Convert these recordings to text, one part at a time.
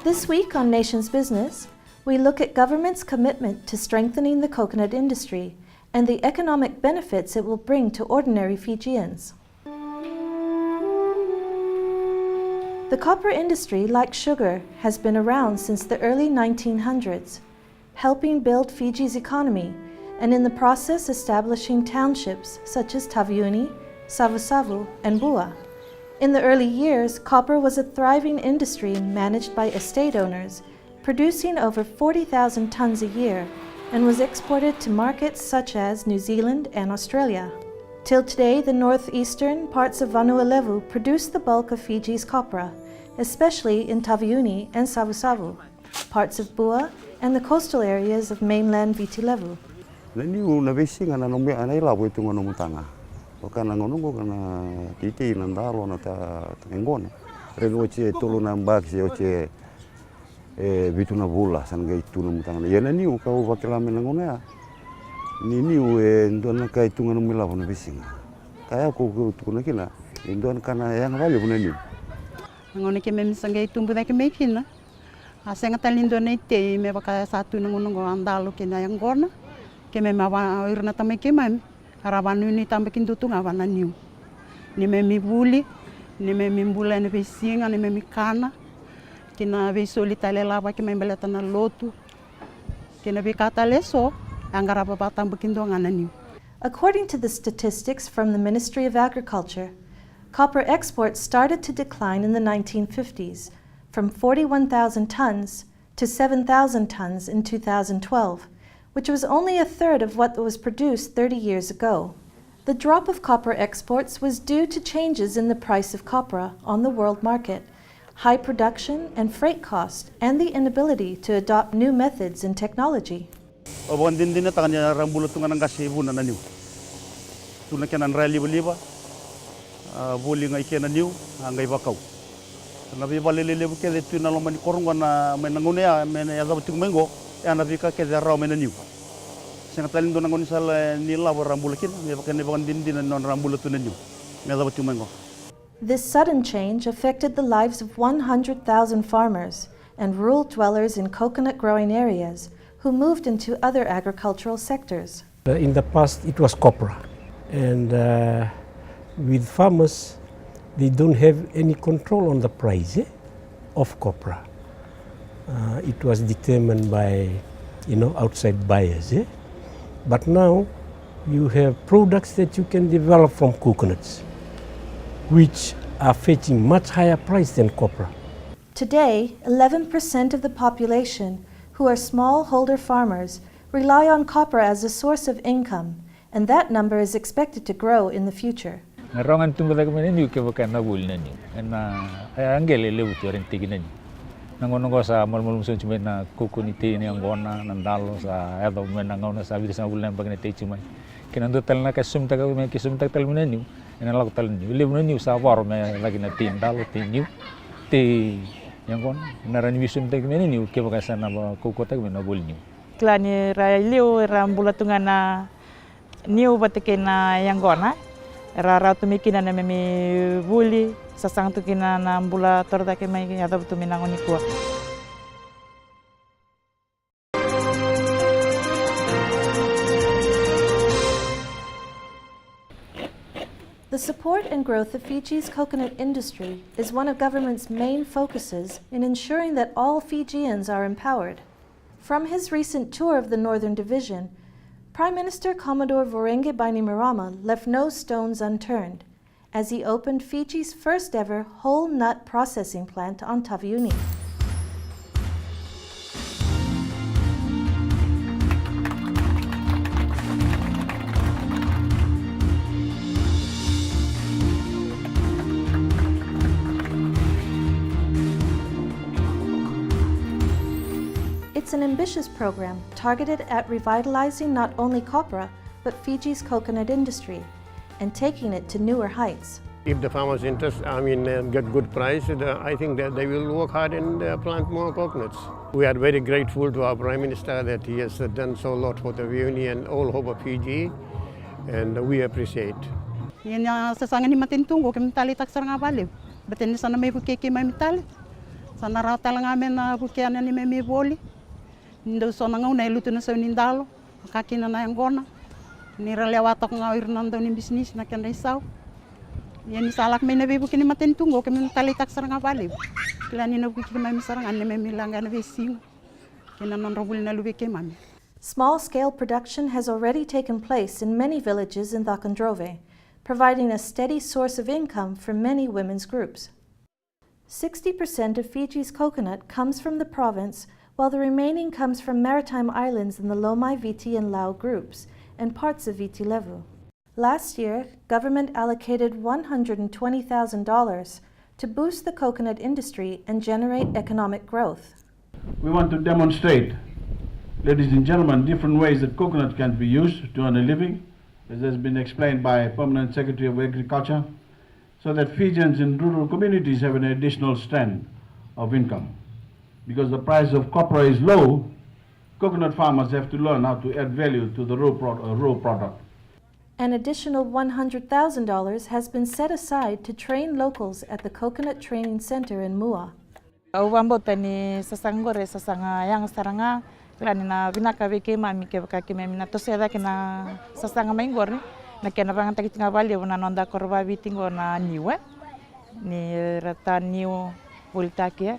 This week on Nation's Business, we look at government's commitment to strengthening the coconut industry and the economic benefits it will bring to ordinary Fijians. The copper industry, like sugar, has been around since the early 1900s, helping build Fiji's economy and in the process establishing townships such as Taveuni, Savusavu, and Bua. In the early years, copper was a thriving industry managed by estate owners, producing over 40,000 tons a year, and was exported to markets such as New Zealand and Australia. Till today, the northeastern parts of Vanuatu produce the bulk of Fiji's copra, especially in Taveuni and Savusavu, parts of Bua, and the coastal areas of mainland Viti Levu. Kana ngonongo kana titi nandalo na ta ngona reno che tolo na mbaki che bituna bula sanga ituna mutanga yana ni ka u bakela menangona ni ndona ka itunga no mila bona bisinga kaya ko tukuna kina ndona kana yang vale bona ni ngone ke mem sanga itumbu da ke mekina asenga talindo ne te me baka satu ngonongo andalo ke na ngona ke me ma irna tameke mam Arabanu ni tambe kindutu ngavana niu. Ni me mi buli, ni me mi mbula ni vesinga, ni me mi kana. Kina vesoli tale lava ke me beleta na lotu. Kina vikata leso, angaraba batambe kindo ngana niu. According to the statistics from the Ministry of Agriculture, copper exports started to decline in the 1950s, from 41,000 tons to 7,000 tons in 2012. Which was only a third of what was produced 30 years ago. The drop of copper exports was due to changes in the price of copra on the world market, high production and freight cost, and the inability to adopt new methods and technology. This sudden change affected the lives of 100,000 farmers and rural dwellers in coconut-growing areas who moved into other agricultural sectors. In the past, it was copra, and with farmers, they don't have any control on the price of copra. It was determined by, outside buyers. But now you have products that you can develop from coconuts, which are fetching much higher price than copra. Today, 11% of the population, who are smallholder farmers, rely on copra as a source of income, and that number is expected to grow in the future. Nangono sa malmalum so chumay na kukuniti ni angona nandalo sa edo menangaw na sabi sa ulan pag natay chumay kinando tal na kasum taga may kisum tag tal menenu ina lag tal ni live no new sa war may lagi na tin dalo tin new ti yang kon naran wisum tag menenu ke baka sana ba kukotag men abul new Klani railio rambulatungan na new batike na yang gona rara tumikina na me buli sasang tu kina na mbula torda ke mai ada betu minangoni kuak. The support and growth of Fiji's coconut industry is one of government's main focuses in ensuring that all Fijians are empowered. From his recent tour of the Northern Division, Prime Minister Commodore Vorenge Bainimarama left no stones unturned as he opened Fiji's first ever whole nut processing plant on Taveuni. It's an ambitious program targeted at revitalizing not only copra, but Fiji's coconut industry and taking it to newer heights. If the farmers get good price, I think that they will work hard and plant more coconuts. We are very grateful to our Prime Minister that he has done so a lot for the Taveuni and all over Fiji, and we appreciate. Yan sa sangan ni matintunggo kami tali tak sarang abali. Batin sana may kukeke may mitali. Sa naratala nga men na bukiana ni me boli. Ndo so na ngauna luto na sa nindalo. Kakina na Angona. Ni ralewatok nga irnando ni bisnis na kanda isaw. Yan salak me na bibu kini maten tunggo kami talitak sarang bali. Kila ni na buki kami sarang ane me milanga na vesing. Kina non robul na lubi kemami. Small-scale production has already taken place in many villages in Thakandrove, providing a steady source of income for many women's groups. 60% of Fiji's coconut comes from the province, while the remaining comes from maritime islands in the Lomai, Viti and Lao groups, and parts of Viti Levu. Last year, government allocated $120,000 to boost the coconut industry and generate economic growth. We want to demonstrate, ladies and gentlemen, different ways that coconut can be used to earn a living, as has been explained by Permanent Secretary of Agriculture, so that Fijians in rural communities have an additional strand of income. Because the price of copra is low, coconut farmers have to learn how to add value to the raw product. An additional $100,000 has been set aside to train locals at the Coconut Training Center in Mua. Uwambota ni sasangore sasanga yang saranga klani na vinaka veke mami ke kake memi na toseda kina sasanga maingor na kena ranga takitinga vali na nonda korba vitingo na niwe ni rata niu voltake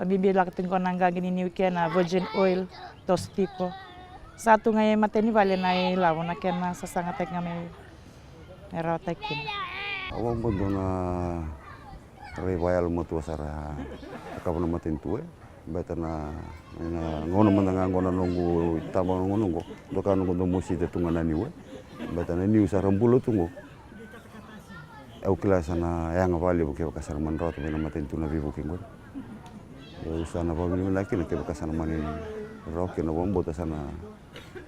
bibi lak tingo nanga gini niu ke na virgin oil tostiko satu ngai mateni vale na lawo na kena sasanga teknga me era takin awang bondo na rewayal motu sara kapana matentue betana ngono mandanga ngono nunggu tama nunggu doka nunggu musi de tungana niwe betana niu sarambulo tungo au klasa na yang vale buke kasar manrot bena matentu na vivu kingo yo sana vale na kina ke kasar manin roke na bombo sana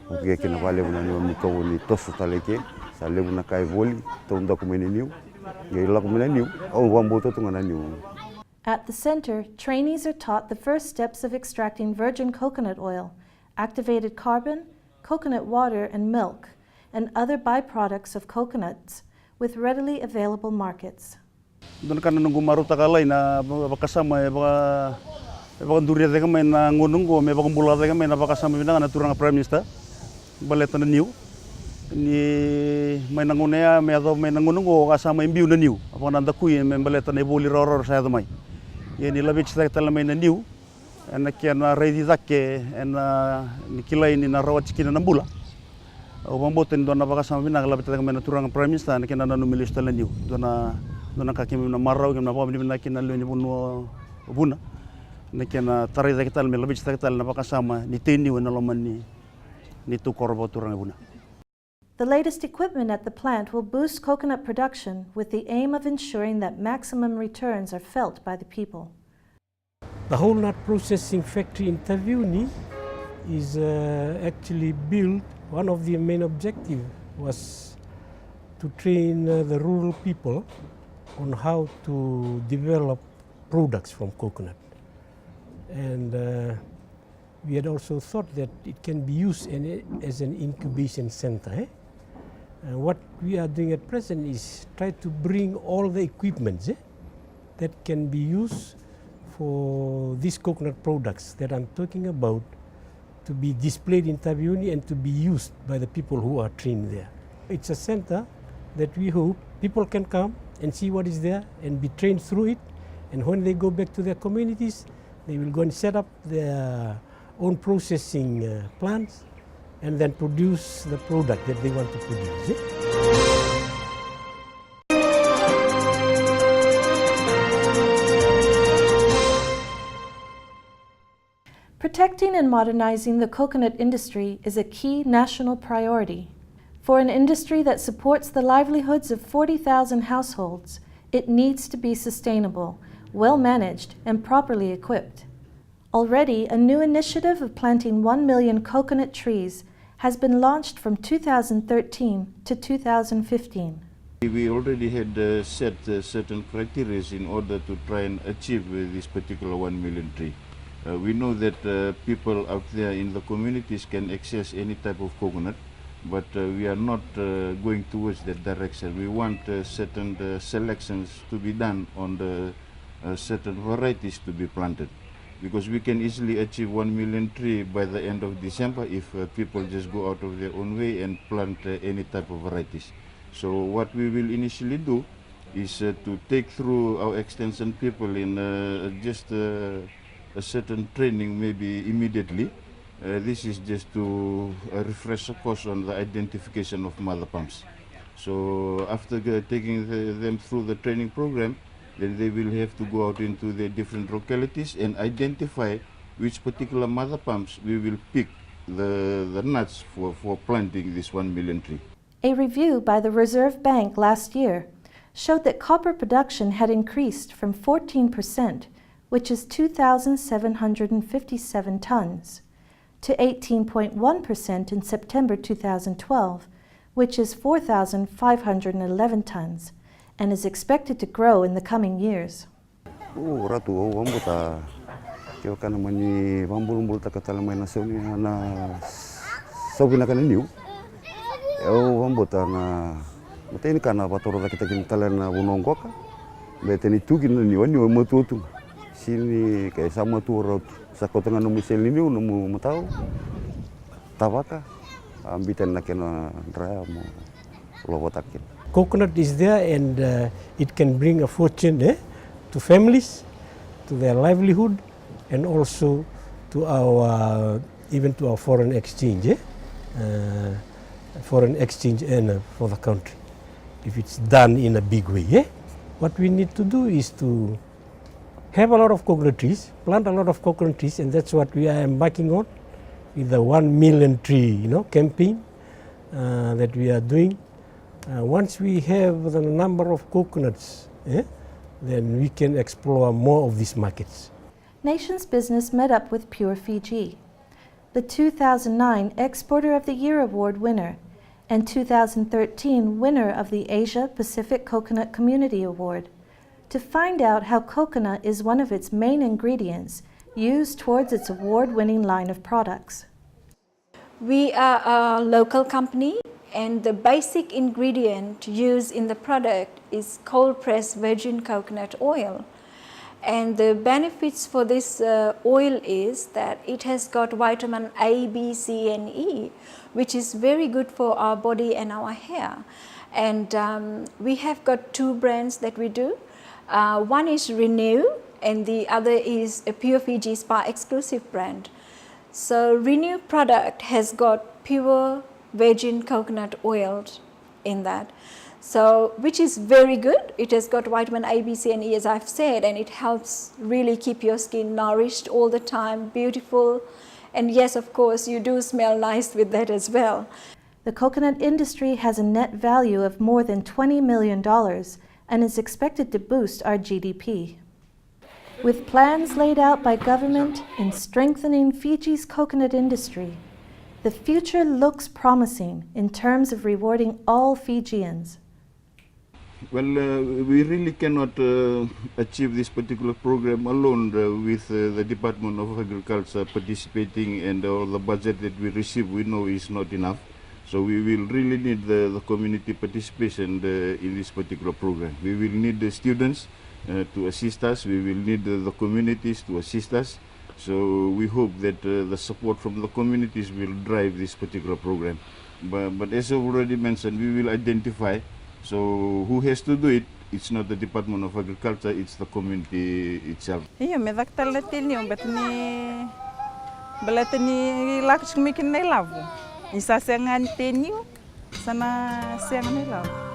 buke kina vale buna ni mito ni tosu taleke sale buna kai voli to unda kumeni niu ngela kumeni niu au bombo to tungana niu. At the center, trainees are taught the first steps of extracting virgin coconut oil, activated carbon, coconut water and milk, and other byproducts of coconuts with readily available markets. Doon ka na nung gumaru takalay na bakasama baka duriya tayo may na ngununggo may baka mula tayo may na bakasama na naturang Prime Minister baleta na niyo ni may nangunaya may ato may nangununggo kasama imbiw na niyo apang nandakuy may baleta na ibuli roror sa may yan ilabit sa talamay na niyo na kaya na ready take na nikilay ni narawat sikina ng bula o bambotin doon na bakasama labit tayo may naturang Prime Minister na kaya na numilis tayo niyo doon na kakimi na maraw na pabili na kinalo ni puno buna na kaya taray tayo tal may labit tayo tal na bakasama ni tiniw na laman ni tukorbo turang buna. The latest equipment at the plant will boost coconut production with the aim of ensuring that maximum returns are felt by the people. The whole nut processing factory in Taviuni is actually built. One of the main objectives was to train the rural people on how to develop products from coconut. And we had also thought that it can be used as an incubation center. What we are doing at present is try to bring all the equipment that can be used for these coconut products that I'm talking about to be displayed in Taviuni and to be used by the people who are trained there. It's a center that we hope people can come and see what is there and be trained through it, and when they go back to their communities they will go and set up their own processing plants and then produce the product that they want to produce. Protecting and modernizing the coconut industry is a key national priority. For an industry that supports the livelihoods of 40,000 households, it needs to be sustainable, well managed, and properly equipped. Already, a new initiative of planting 1 million coconut trees has been launched from 2013 to 2015. We already had set certain criteria in order to try and achieve this particular 1 million tree. We know that people out there in the communities can access any type of coconut, but we are not going towards that direction. We want certain selections to be done on the certain varieties to be planted, because we can easily achieve 1 million tree by the end of December if people just go out of their own way and plant any type of varieties. So what we will initially do is to take through our extension people in just a certain training, maybe immediately. This is just to refresh the course on the identification of mother palms. So after taking them through the training program, then they will have to go out into the different localities and identify which particular mother palms we will pick the nuts for planting this 1 million tree. A review by the Reserve Bank last year showed that copper production had increased from 14%, which is 2,757 tons, to 18.1% in September 2012, which is 4,511 tons, and is expected to grow in the coming years. Ratu wambuta kyo kana mani wambul takatala mai na soni na sobina kana niu. Wambuta na mateni kana batoro kita kintala na unongoka. Beteni tuki na niu matutu. Sini kayak sama tu rot sakotanga no misel niu no matau. Tabaka ambitan na kena dra mo lobotakin. Coconut is there and it can bring a fortune to families, to their livelihood, and also to our even to our foreign exchange earner for the country, if it's done in a big way. What we need to do is to have a lot of coconut trees, plant a lot of coconut trees, and that's what we are embarking on with the 1 million tree campaign that we are doing. Once we have the number of coconuts, then we can explore more of these markets. Nations Business met up with Pure Fiji, the 2009 Exporter of the Year Award winner and 2013 winner of the Asia Pacific Coconut Community Award, to find out how coconut is one of its main ingredients used towards its award-winning line of products. We are a local company, and the basic ingredient used in the product is cold-pressed virgin coconut oil. And the benefits for this oil is that it has got vitamin A, B, C and E, which is very good for our body and our hair. And we have got 2 brands that we do. One is Renew and the other is a Pure Fiji Spa exclusive brand. So Renew product has got pure virgin coconut oil in that, so which is very good. It has got vitamin A, B, C and E, as I've said, and it helps really keep your skin nourished all the time, beautiful, and yes, of course, you do smell nice with that as well. The coconut industry has a net value of more than $20 million and is expected to boost our GDP. With plans laid out by government in strengthening Fiji's coconut industry, the future looks promising in terms of rewarding all Fijians. Well, we really cannot achieve this particular program alone with the Department of Agriculture participating, and all the budget that we receive we know is not enough. So we will really need the community participation in this particular program. We will need the students to assist us, we will need the communities to assist us. So we hope that the support from the communities will drive this particular program. But as I already mentioned, we will identify. So who has to do it? It's not the Department of Agriculture, it's the community itself. Iya, medak talatini betni belatini lakus mikin nai lavu. Isa sengan teniu sana sengan nai lavu.